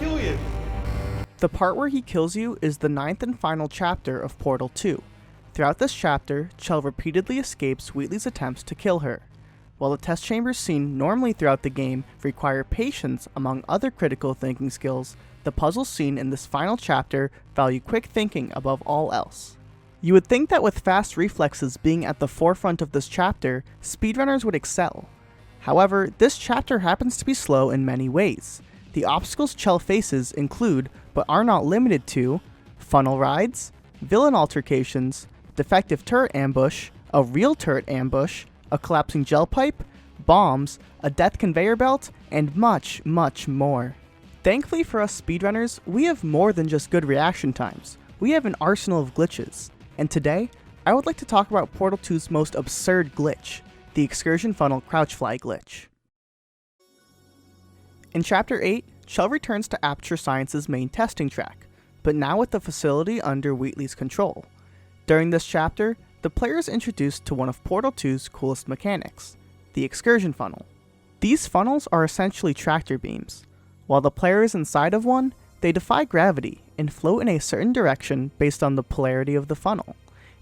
kill you. The part where he kills you is the 9th and final chapter of Portal 2. Throughout this chapter, Chell repeatedly escapes Wheatley's attempts to kill her. While the test chambers seen normally throughout the game require patience among other critical thinking skills, the puzzles seen in this final chapter value quick thinking above all else. You would think that with fast reflexes being at the forefront of this chapter, speedrunners would excel. However, this chapter happens to be slow in many ways. The obstacles Chell faces include, but are not limited to, funnel rides, villain altercations, defective turret ambush, a real turret ambush, a collapsing gel pipe, bombs, a death conveyor belt, and much, much more. Thankfully for us speedrunners, we have more than just good reaction times. We have an arsenal of glitches, and today, I would like to talk about Portal 2's most absurd glitch, the excursion funnel crouch fly glitch. In Chapter 8, Chell returns to Aperture Science's main testing track, but now with the facility under Wheatley's control. During this chapter, the player is introduced to one of Portal 2's coolest mechanics, the excursion funnel. These funnels are essentially tractor beams. While the player is inside of one, they defy gravity and float in a certain direction based on the polarity of the funnel.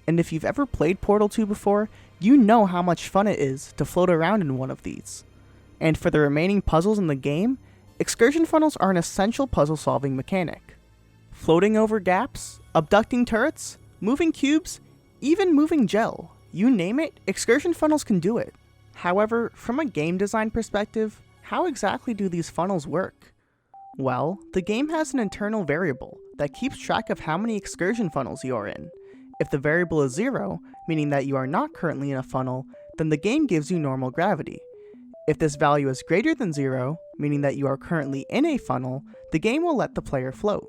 And if you've ever played Portal 2 before, you know how much fun it is to float around in one of these. And for the remaining puzzles in the game, excursion funnels are an essential puzzle-solving mechanic. Floating over gaps, abducting turrets, moving cubes, even moving gel, you name it, excursion funnels can do it. However, from a game design perspective, how exactly do these funnels work? Well, the game has an internal variable that keeps track of how many excursion funnels you are in. If the variable is 0, meaning that you are not currently in a funnel, then the game gives you normal gravity. If this value is greater than 0, meaning that you are currently in a funnel, the game will let the player float.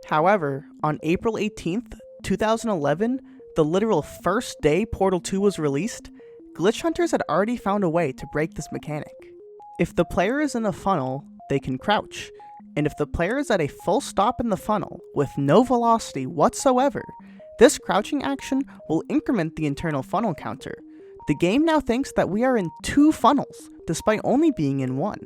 However, on April 18th, 2011, the literal first day Portal 2 was released, glitch hunters had already found a way to break this mechanic. If the player is in a funnel, they can crouch, and if the player is at a full stop in the funnel with no velocity whatsoever, this crouching action will increment the internal funnel counter. The game now thinks that we are in 2 funnels, despite only being in 1.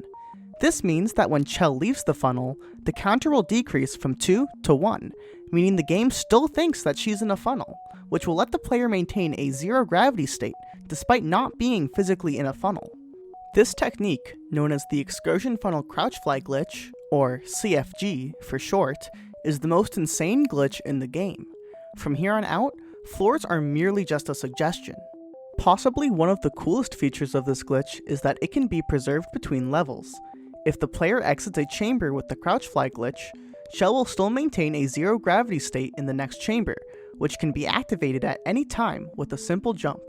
This means that when Chell leaves the funnel, the counter will decrease from 2 to 1, meaning the game still thinks that she's in a funnel, which will let the player maintain a 0 gravity state despite not being physically in a funnel. This technique, known as the excursion funnel crouch fly glitch, or CFG for short, is the most insane glitch in the game. From here on out, floors are merely just a suggestion. Possibly one of the coolest features of this glitch is that it can be preserved between levels. If the player exits a chamber with the crouch fly glitch, Chell will still maintain a 0 gravity state in the next chamber, which can be activated at any time with a simple jump.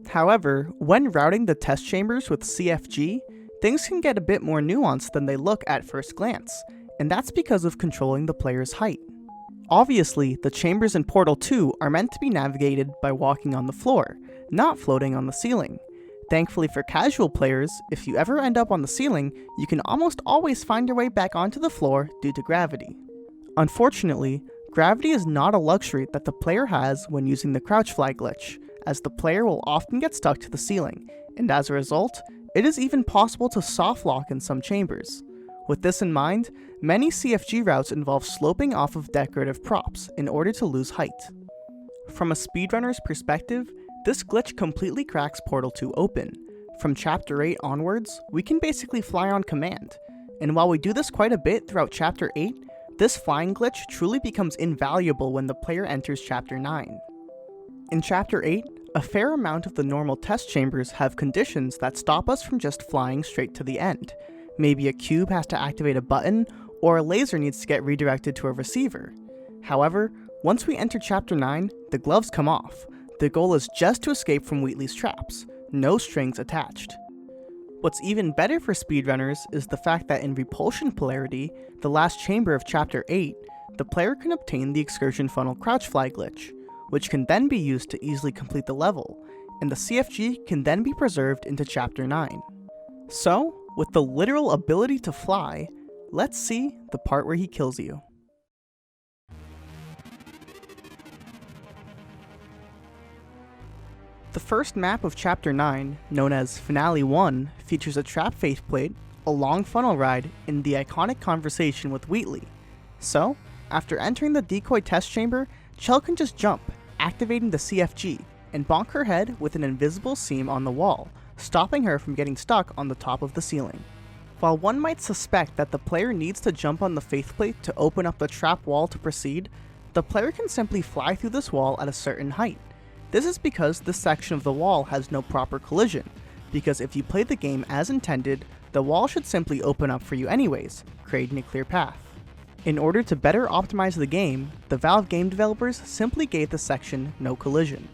However, when routing the test chambers with CFG, things can get a bit more nuanced than they look at first glance, and that's because of controlling the player's height. Obviously, the chambers in Portal 2 are meant to be navigated by walking on the floor, not floating on the ceiling. Thankfully for casual players, if you ever end up on the ceiling, you can almost always find your way back onto the floor due to gravity. Unfortunately, gravity is not a luxury that the player has when using the crouch fly glitch, as the player will often get stuck to the ceiling, and as a result, it is even possible to soft lock in some chambers. With this in mind, many CFG routes involve sloping off of decorative props in order to lose height. From a speedrunner's perspective, this glitch completely cracks Portal 2 open. From Chapter 8 onwards, we can basically fly on command, and while we do this quite a bit throughout Chapter 8, this flying glitch truly becomes invaluable when the player enters Chapter 9. In Chapter 8, a fair amount of the normal test chambers have conditions that stop us from just flying straight to the end. Maybe a cube has to activate a button, or a laser needs to get redirected to a receiver. However, once we enter Chapter 9, the gloves come off. The goal is just to escape from Wheatley's traps, no strings attached. What's even better for speedrunners is the fact that in Repulsion Polarity, the last chamber of Chapter 8, the player can obtain the excursion funnel crouch fly glitch, which can then be used to easily complete the level, and the CFG can then be preserved into Chapter 9. So, with the literal ability to fly, let's see the part where he kills you. The first map of Chapter 9, known as Finale 1, features a trap faceplate, a long funnel ride in the iconic conversation with Wheatley. So, after entering the decoy test chamber, Chell can just jump, activating the CFG, and bonk her head with an invisible seam on the wall, stopping her from getting stuck on the top of the ceiling. While one might suspect that the player needs to jump on the faith plate to open up the trap wall to proceed, the player can simply fly through this wall at a certain height. This is because this section of the wall has no proper collision, because if you play the game as intended, the wall should simply open up for you anyways, creating a clear path. In order to better optimize the game, the Valve game developers simply gave the section no collision.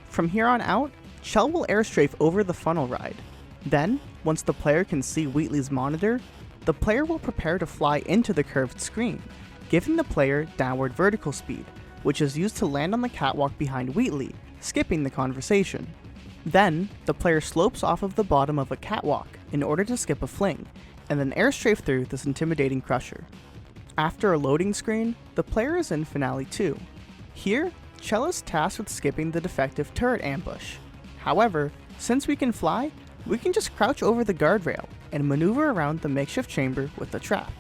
From here on out, Chell will airstrafe over the funnel ride. Then, once the player can see Wheatley's monitor, the player will prepare to fly into the curved screen, giving the player downward vertical speed, which is used to land on the catwalk behind Wheatley, skipping the conversation. Then, the player slopes off of the bottom of a catwalk in order to skip a fling, and then airstrafe through this intimidating crusher. After a loading screen, the player is in Finale 2. Here, Chell is tasked with skipping the defective turret ambush. However, since we can fly, we can just crouch over the guardrail and maneuver around the makeshift chamber with the trap.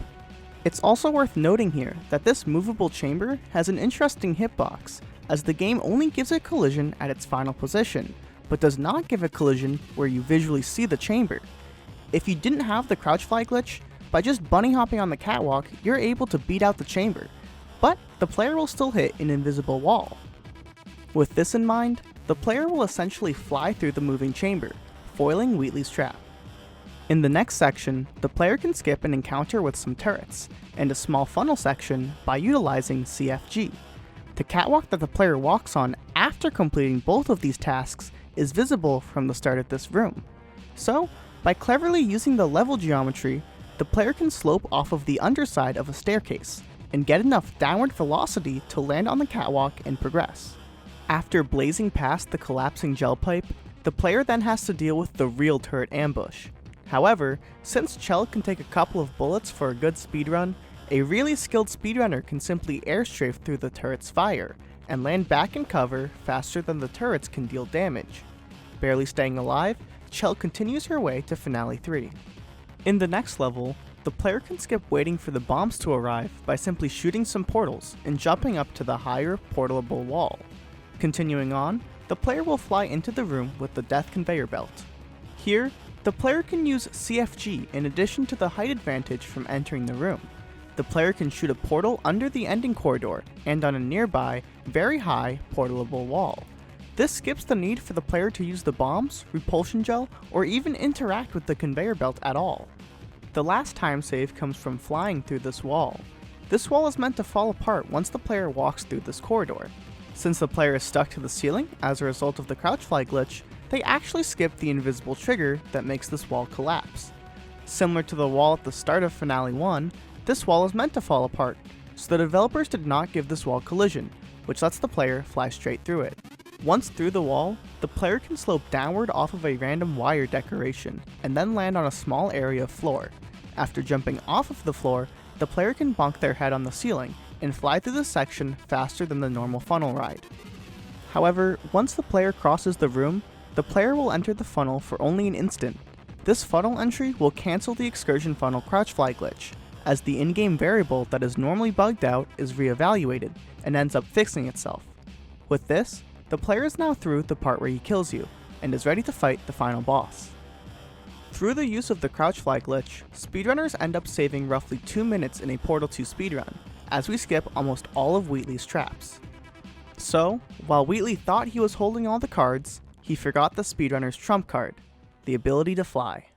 It's also worth noting here that this movable chamber has an interesting hitbox, as the game only gives it collision at its final position, but does not give a collision where you visually see the chamber. If you didn't have the crouch fly glitch, by just bunny hopping on the catwalk, you're able to beat out the chamber, but the player will still hit an invisible wall. With this in mind, the player will essentially fly through the moving chamber, foiling Wheatley's trap. In the next section, the player can skip an encounter with some turrets, and a small funnel section by utilizing CFG. The catwalk that the player walks on after completing both of these tasks is visible from the start of this room. So, by cleverly using the level geometry, the player can slope off of the underside of a staircase, and get enough downward velocity to land on the catwalk and progress. After blazing past the collapsing gel pipe, the player then has to deal with the real turret ambush. However, since Chell can take a couple of bullets for a good speedrun, a really skilled speedrunner can simply airstrafe through the turret's fire, and land back in cover faster than the turrets can deal damage. Barely staying alive, Chell continues her way to Finale 3. In the next level, the player can skip waiting for the bombs to arrive by simply shooting some portals and jumping up to the higher portalable wall. Continuing on, the player will fly into the room with the death conveyor belt. Here, the player can use CFG in addition to the height advantage from entering the room. The player can shoot a portal under the ending corridor and on a nearby, very high, portalable wall. This skips the need for the player to use the bombs, repulsion gel, or even interact with the conveyor belt at all. The last time save comes from flying through this wall. This wall is meant to fall apart once the player walks through this corridor. Since the player is stuck to the ceiling as a result of the crouch fly glitch, they actually skip the invisible trigger that makes this wall collapse. Similar to the wall at the start of Finale 1, this wall is meant to fall apart, so the developers did not give this wall collision, which lets the player fly straight through it. Once through the wall, the player can slope downward off of a random wire decoration, and then land on a small area of floor. After jumping off of the floor, the player can bonk their head on the ceiling, and fly through this section faster than the normal funnel ride. However, once the player crosses the room, the player will enter the funnel for only an instant. This funnel entry will cancel the excursion funnel crouch fly glitch, as the in-game variable that is normally bugged out is reevaluated, and ends up fixing itself. With this, the player is now through the part where he kills you, and is ready to fight the final boss. Through the use of the crouch fly glitch, speedrunners end up saving roughly 2 minutes in a Portal 2 speedrun, as we skip almost all of Wheatley's traps. So, while Wheatley thought he was holding all the cards, he forgot the speedrunner's trump card, the ability to fly.